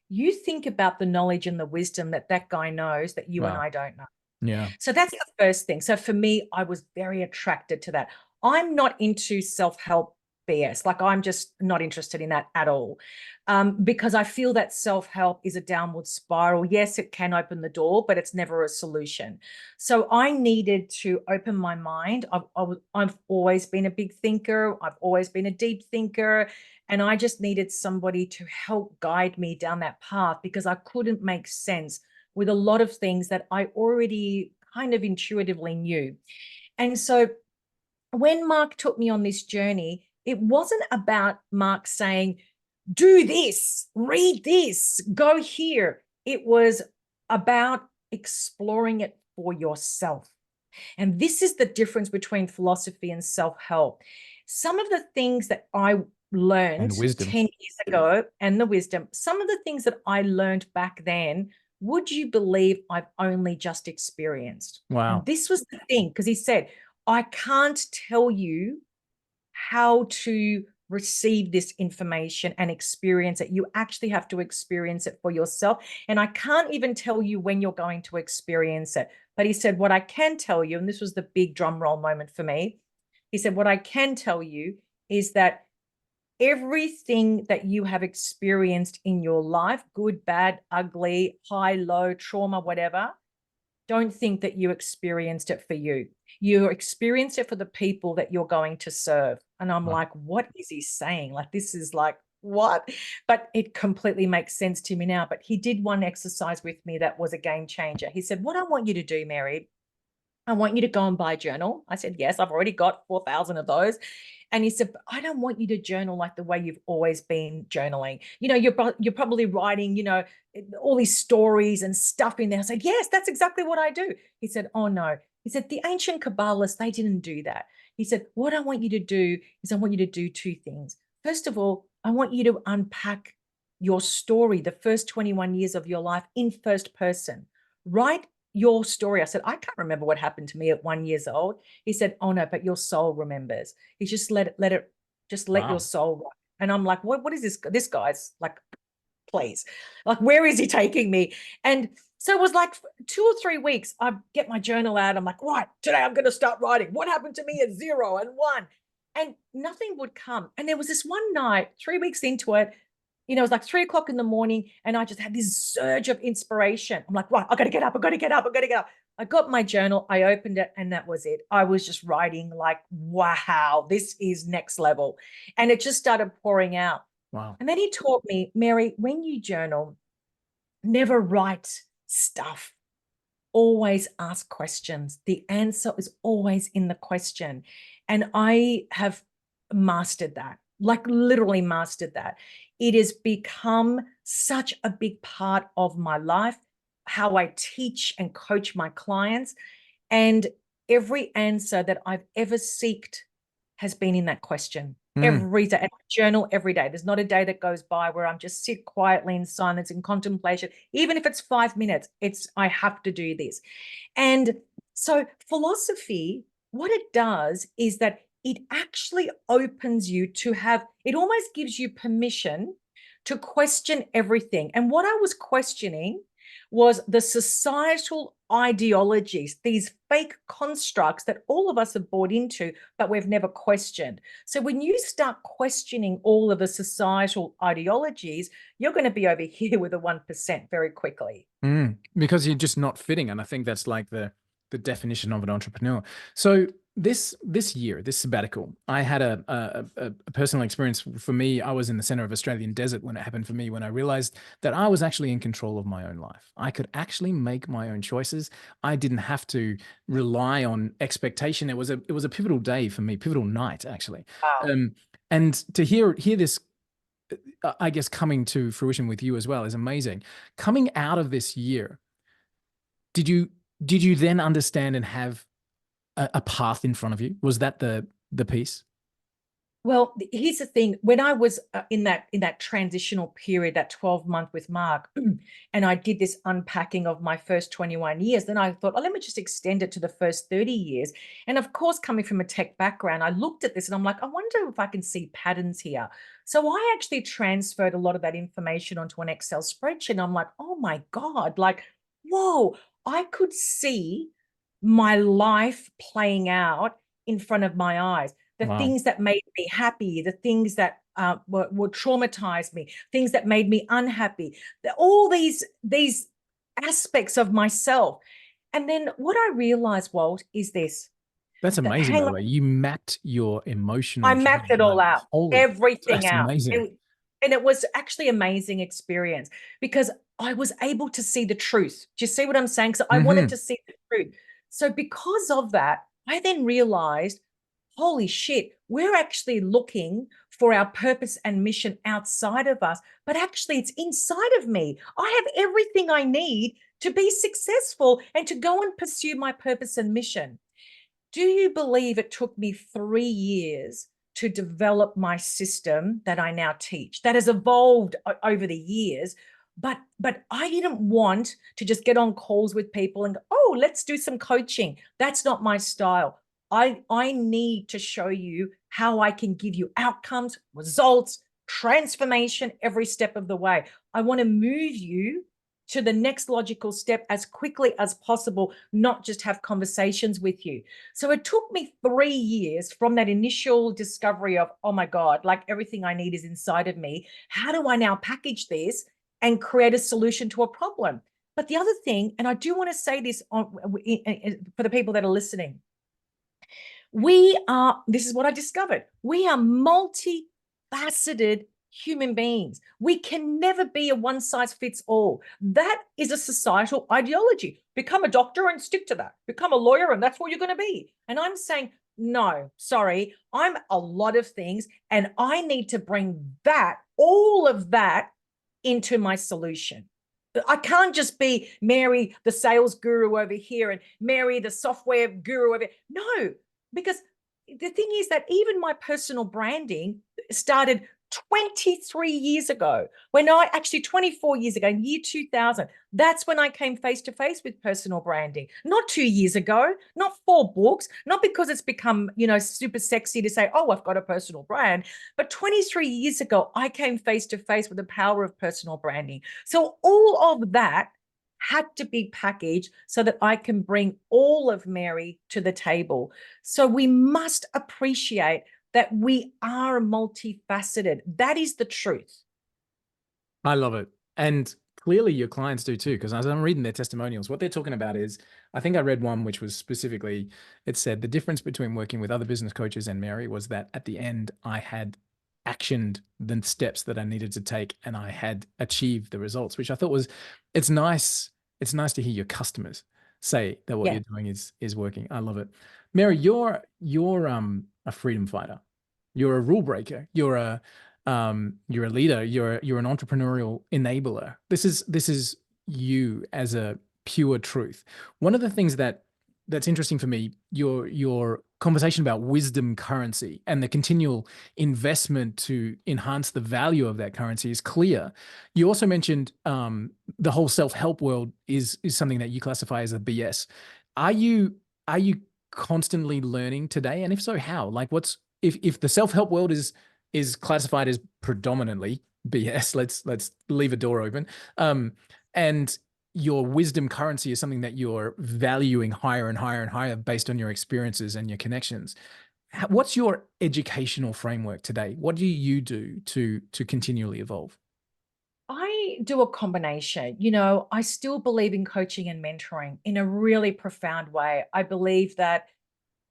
You think about the knowledge and the wisdom that that guy knows that you and I don't know. Yeah. So that's the first thing. So for me, I was very attracted to that. I'm not into self-help BS. Like, I'm just not interested in that at all. Because I feel that self-help is a downward spiral. Yes, it can open the door, but it's never a solution. So I needed to open my mind. I've always been a big thinker. I've always been a deep thinker. And I just needed somebody to help guide me down that path, because I couldn't make sense with a lot of things that I already kind of intuitively knew. And so when Mark took me on this journey, it wasn't about Mark saying, do this, read this, go here. It was about exploring it for yourself. And this is the difference between philosophy and self-help. Some of the things that I learned And wisdom. 10 years ago, and the wisdom, some of the things that I learned back then, would you believe I've only just experienced? Wow. And this was the thing, because he said, I can't tell you how to receive this information and experience it. You actually have to experience it for yourself. And I can't even tell you when you're going to experience it. But he said, what I can tell you, and this was the big drum roll moment for me, he said, what I can tell you is that everything that you have experienced in your life, good, bad, ugly, high, low, trauma, whatever, don't think that you experienced it for you. You experienced it for the people that you're going to serve. And I'm like, what is he saying? Like, this is like, what? But it completely makes sense to me now. But he did one exercise with me that was a game changer. He said, what I want you to do, Mary, I want you to go and buy a journal. I said, yes, I've already got 4,000 of those. And he said, but I don't want you to journal like the way you've always been journaling. You know, you're probably writing, you know, all these stories and stuff in there. I said, yes, that's exactly what I do. He said, oh no. He said, the ancient Kabbalists, they didn't do that. He said, what I want you to do is I want you to do two things. First of all, I want you to unpack your story, the first 21 years of your life, in first person. Write your story. I said, I can't remember what happened to me at 1 year old. He said, oh no, but your soul remembers. He just let your soul run. And I'm like, what is this? This guy's like, please, like, where is he taking me? And so it was like 2 or 3 weeks. I get my journal out. I'm like, right, today I'm going to start writing. What happened to me at 0 and 1? And nothing would come. And there was this one night, 3 weeks into it, you know, it was like 3 o'clock in the morning, and I just had this surge of inspiration. I'm like, right, I got to get up. I got to get up. I got to get up. I got my journal. I opened it, and that was it. I was just writing like, wow, this is next level. And it just started pouring out. Wow. And then he taught me, Mary, when you journal, never write stuff. Always ask questions. The answer is always in the question. And I have mastered that, like literally mastered that. It has become such a big part of my life, how I teach and coach my clients. And every answer that I've ever sought has been in that question. Every day. And I journal every day. There's not a day that goes by where I'm just sit quietly in silence in contemplation. Even if it's 5 minutes, I have to do this. And so philosophy, what it does is that it actually opens you to have, it almost gives you permission to question everything. And what I was questioning was the societal ideologies, these fake constructs that all of us have bought into, but we've never questioned. So when you start questioning all of the societal ideologies, you're going to be over here with a 1% very quickly. Because you're just not fitting. And I think that's like the definition of an entrepreneur. So this year, this sabbatical, I had a personal experience. For me, I was in the center of Australian desert when it happened for me, when I realized that I was actually in control of my own life. I could actually make my own choices. I didn't have to rely on expectation. It was a pivotal day for me, pivotal night, actually. Wow. And to hear this, I guess, coming to fruition with you as well is amazing. Coming out of this year, did you then understand and have a path in front of you? Was that the piece? Well, here's the thing. When I was in that transitional period, that 12-month with Mark, and I did this unpacking of my first 21 years, then I thought, oh, let me just extend it to the first 30 years. And of course, coming from a tech background, I looked at this and I'm like, I wonder if I can see patterns here. So I actually transferred a lot of that information onto an Excel spreadsheet. And I'm like, oh my God, like, whoa, I could see my life playing out in front of my eyes. The Wow. things that made me happy, the things that would traumatize me, things that made me unhappy, all these aspects of myself. And then what I realized, Walt, is this, That's that amazing, hang by on, the way. You mapped your I emotional mapped journey. it all Like, out, holy, everything that's out. amazing. And it was actually amazing experience because I was able to see the truth. Do you see what I'm saying? So I wanted Hmm. to see the truth. So because of that, I then realized, holy shit, we're actually looking for our purpose and mission outside of us, but actually it's inside of me. I have everything I need to be successful and to go and pursue my purpose and mission. Do you believe it took me 3 years to develop my system that I now teach, that has evolved over the years? But I didn't want to just get on calls with people and go, oh, let's do some coaching. That's not my style. I need to show you how I can give you outcomes, results, transformation every step of the way. I want to move you to the next logical step as quickly as possible, not just have conversations with you. So it took me 3 years from that initial discovery of, oh my God, like everything I need is inside of me. How do I now package this and create a solution to a problem? But the other thing, and I do want to say this for the people that are listening, this is what I discovered, we are multifaceted human beings. We can never be a one size fits all. That is a societal ideology. Become a doctor and stick to that. Become a lawyer and that's what you're going to be. And I'm saying, no, sorry, I'm a lot of things and I need to bring all of that into my solution. I can't just be Mary, the sales guru over here and Mary, the software guru over here. No, because the thing is that even my personal branding started 23 years ago, 24 years ago, in year 2000, that's when I came face to face with personal branding. Not 2 years ago, not 4 books, not because it's become, super sexy to say, oh, I've got a personal brand, but 23 years ago, I came face to face with the power of personal branding. So all of that had to be packaged so that I can bring all of Mary to the table. So we must appreciate that we are multifaceted. That is the truth. I love it. And clearly your clients do too, because as I'm reading their testimonials, what they're talking about is, I think I read one which was specifically, it said the difference between working with other business coaches and Mary was that at the end, I had actioned the steps that I needed to take and I had achieved the results, which I thought was, it's nice. It's nice to hear your customers say that what Yeah. you're doing is working. I love it. Mary, you're a freedom fighter. You're a rule breaker. You're a leader. You're an entrepreneurial enabler. This is you as a pure truth. One of the things that's interesting for me, your conversation about wisdom currency and the continual investment to enhance the value of that currency is clear. You also mentioned the whole self-help world is something that you classify as a BS. Are you constantly learning today? And if so, how? Like, if the self-help world is classified as predominantly BS, let's leave a door open. And your wisdom currency is something that you're valuing higher and higher and higher based on your experiences and your connections. What's your educational framework today? What do you do to continually evolve? I do a combination. I still believe in coaching and mentoring in a really profound way. I believe that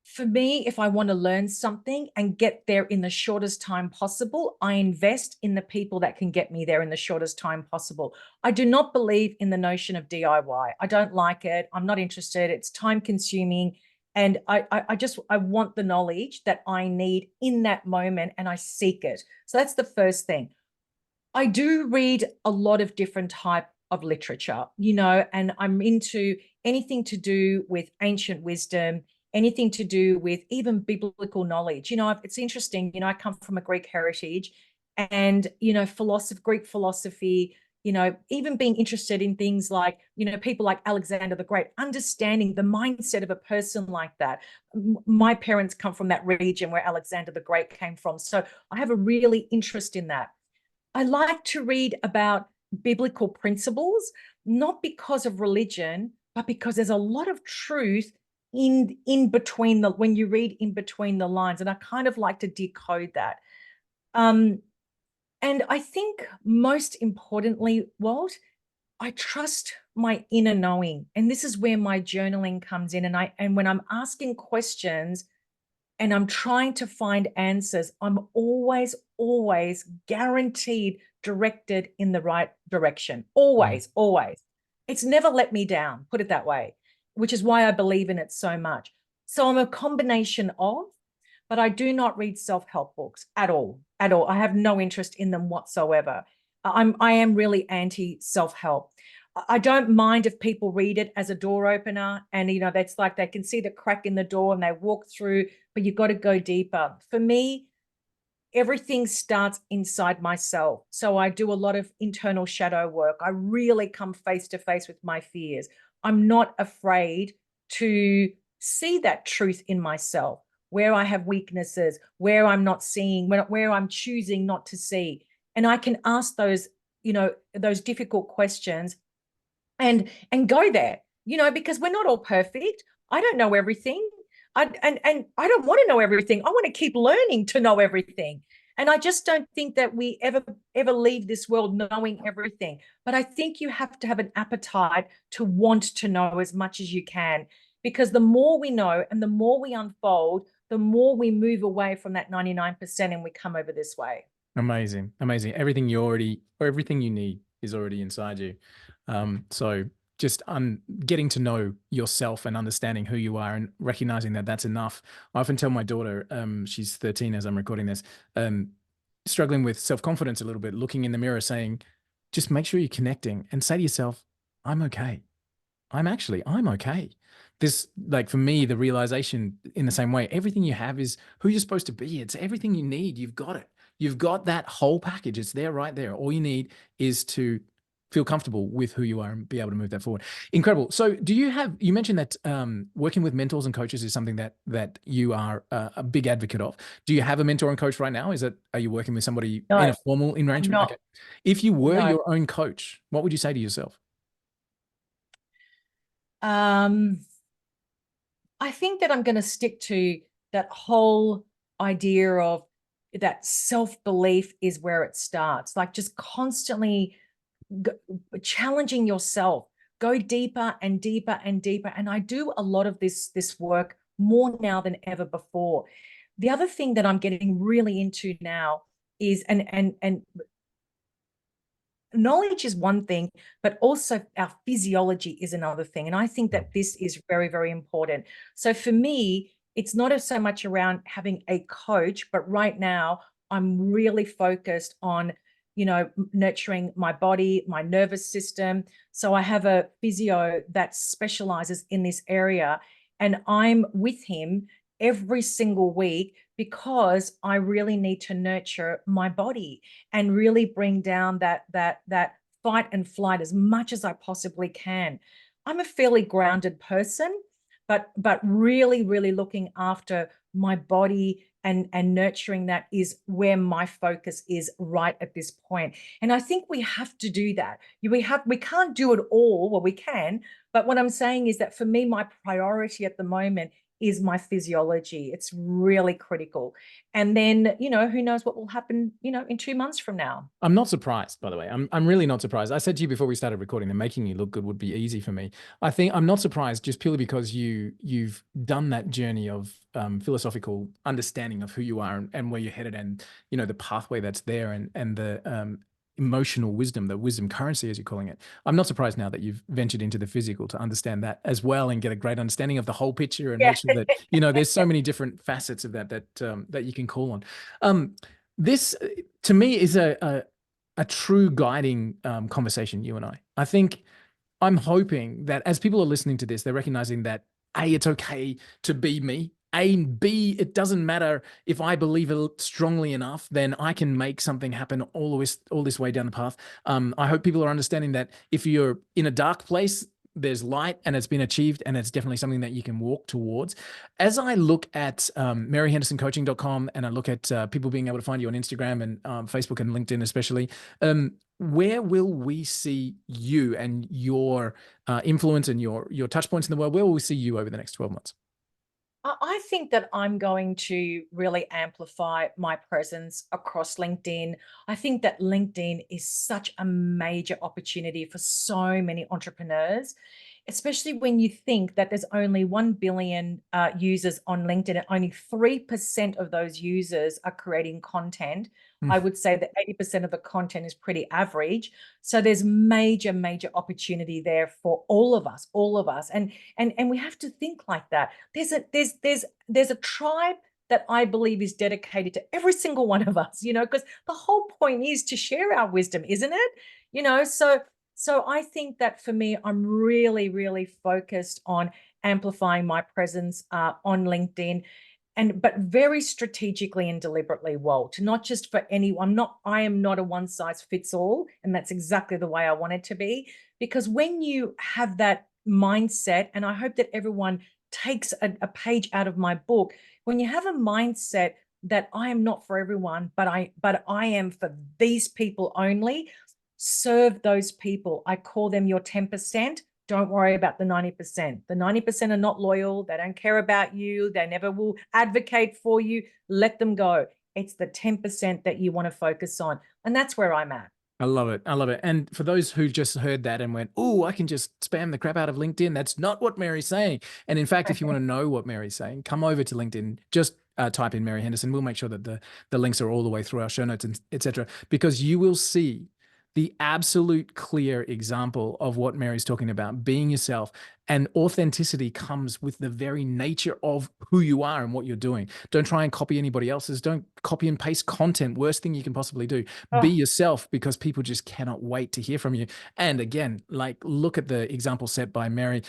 for me, if I want to learn something and get there in the shortest time possible, I invest in the people that can get me there in the shortest time possible. I do not believe in the notion of DIY. I don't like it. I'm not interested. It's time consuming. And I want the knowledge that I need in that moment and I seek it. So that's the first thing. I do read a lot of different type of literature, and I'm into anything to do with ancient wisdom, anything to do with even biblical knowledge. It's interesting, I come from a Greek heritage, and, Greek philosophy, even being interested in things like, people like Alexander the Great, understanding the mindset of a person like that. My parents come from that region where Alexander the Great came from. So I have a really interest in that. I like to read about biblical principles, not because of religion, but because there's a lot of truth in between when you read in between the lines. And I kind of like to decode that. And I think most importantly, Walt, I trust my inner knowing. And this is where my journaling comes in. And when I'm asking questions and I'm trying to find answers, I'm always, always guaranteed directed in the right direction. Always, always. It's never let me down, put it that way, which is why I believe in it so much. So I'm a combination of, but I do not read self-help books at all, at all. I have no interest in them whatsoever. I am really anti self-help. I don't mind if people read it as a door opener, and that's like they can see the crack in the door and they walk through, but you've got to go deeper. For me, everything starts inside myself. So I do a lot of internal shadow work. I really come face to face with my fears. I'm not afraid to see that truth in myself, where I have weaknesses, where I'm not seeing, where I'm choosing not to see. And I can ask those difficult questions and go there, because we're not all perfect. I don't know everything. And I don't want to know everything. I want to keep learning to know everything. And I just don't think that we ever leave this world knowing everything. But I think you have to have an appetite to want to know as much as you can, because the more we know and the more we unfold, the more we move away from that 99% and we come over this way. Amazing. Amazing. Everything you need is already inside you. So just getting to know yourself and understanding who you are and recognizing that that's enough. I often tell my daughter, she's 13 as I'm recording this, struggling with self-confidence a little bit, looking in the mirror saying, just make sure you're connecting and say to yourself, I'm okay. I'm okay. This, like, for me, the realization in the same way, everything you have is who you're supposed to be. It's everything you need. You've got it. You've got that whole package. It's there, right there. All you need is to feel comfortable with who you are and be able to move that forward. Incredible. So you mentioned that working with mentors and coaches is something that you are a big advocate of. Do you have a mentor and coach right now? Are you working with somebody in a formal arrangement? Okay. If you were your own coach, what would you say to yourself? I think that I'm going to stick to that whole idea of that self-belief is where it starts. Like, just constantly challenging yourself, go deeper and deeper and deeper. And I do a lot of this work more now than ever before. The other thing that I'm getting really into now is, and knowledge is one thing, but also our physiology is another thing. And I think that this is very, very important. So for me, it's not so much around having a coach, but right now I'm really focused on, nurturing my body, my nervous system. So I have a physio that specializes in this area, and I'm with him every single week because I really need to nurture my body and really bring down that fight and flight as much as I possibly can. I'm a fairly grounded person, but really, really looking after my body and nurturing that is where my focus is right at this point. And I think we have to do that. We can't do it all. Well, we can, but what I'm saying is that for me, my priority at the moment is my physiology. It's really critical. And then, who knows what will happen, in 2 months from now. I'm not surprised, by the way. I'm really not surprised. I said to you before we started recording that making you look good would be easy for me. I think I'm not surprised just purely because you've done that journey of philosophical understanding of who you are and where you're headed, and the pathway that's there, and the emotional wisdom, the wisdom currency, as you're calling it. I'm not surprised now that you've ventured into the physical to understand that as well and get a great understanding of the whole picture, and make sure that there's so many different facets of that you can call on. This to me is a true guiding conversation, you and I. I think I'm hoping that as people are listening to this, they're recognizing that A, it's okay to be me. A, B, it doesn't matter if I believe it strongly enough, then I can make something happen all this way down the path. I hope people are understanding that if you're in a dark place, there's light and it's been achieved, and it's definitely something that you can walk towards. As I look at maryhendersoncoaching.com, and I look at people being able to find you on Instagram and Facebook and LinkedIn especially, where will we see you and your influence and your touch points in the world? Where will we see you over the next 12 months? I think that I'm going to really amplify my presence across LinkedIn. I think that LinkedIn is such a major opportunity for so many entrepreneurs, especially when you think that there's only 1 billion users on LinkedIn and only 3% of those users are creating content. I would say that 80% of the content is pretty average. So there's major, major opportunity there for all of us. And we have to think like that. There's a tribe that I believe is dedicated to every single one of us, because the whole point is to share our wisdom, isn't it? So I think that for me, I'm really, really focused on amplifying my presence on LinkedIn, but very strategically and deliberately, Walt, not just for anyone. I am not a one size fits all. And that's exactly the way I want it to be. Because when you have that mindset, and I hope that everyone takes a page out of my book, when you have a mindset that I am not for everyone, but I am for these people only, serve those people. I call them your 10%. Don't worry about the 90%. The 90% are not loyal. They don't care about you. They never will advocate for you. Let them go. It's the 10% that you want to focus on. And that's where I'm at. I love it. I love it. And for those who just heard that and went, oh, I can just spam the crap out of LinkedIn, that's not what Mary's saying. And in fact, if you want to know what Mary's saying, come over to LinkedIn, just type in Mary Henderson. We'll make sure that the links are all the way through our show notes, and etc., because you will see the absolute clear example of what Mary's talking about, being yourself. And authenticity comes with the very nature of who you are and what you're doing. Don't try and copy anybody else's. Don't copy and paste content. Worst thing you can possibly do. Be yourself, because people just cannot wait to hear from you. And again, like, look at the example set by Mary,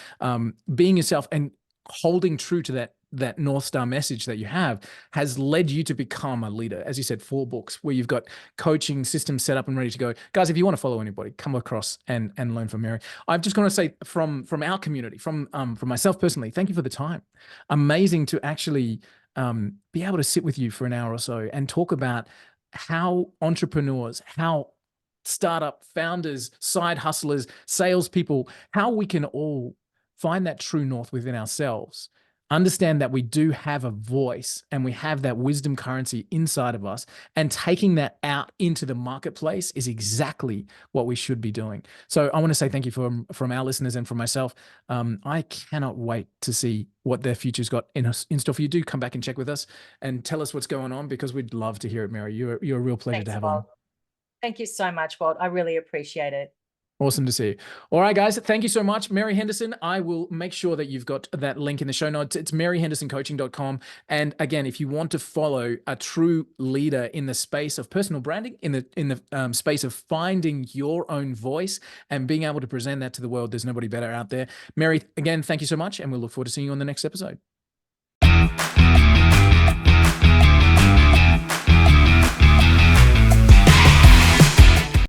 being yourself and holding true to that North Star message that you have has led you to become a leader. As you said, 4 books where you've got coaching systems set up and ready to go. Guys, if you want to follow anybody, come across and learn from Mary. I'm just going to say from our community, from myself personally, thank you for the time. Amazing to actually be able to sit with you for an hour or so and talk about how entrepreneurs, how startup founders, side hustlers, salespeople, how we can all find that true north within ourselves, understand that we do have a voice and we have that wisdom currency inside of us, and taking that out into the marketplace is exactly what we should be doing. So I want to say thank you from our listeners and from myself. I cannot wait to see what their future's got in store for you. Do come back and check with us and tell us what's going on, because we'd love to hear it, Mary. You're a real pleasure Thanks, to have Walt. on. Thank you so much, Walt. I really appreciate it. Awesome to see you. All right, guys. Thank you so much. Mary Henderson, I will make sure that you've got that link in the show notes. It's maryhendersoncoaching.com. And again, if you want to follow a true leader in the space of personal branding, in the space of finding your own voice and being able to present that to the world, there's nobody better out there. Mary, again, thank you so much. And we'll look forward to seeing you on the next episode.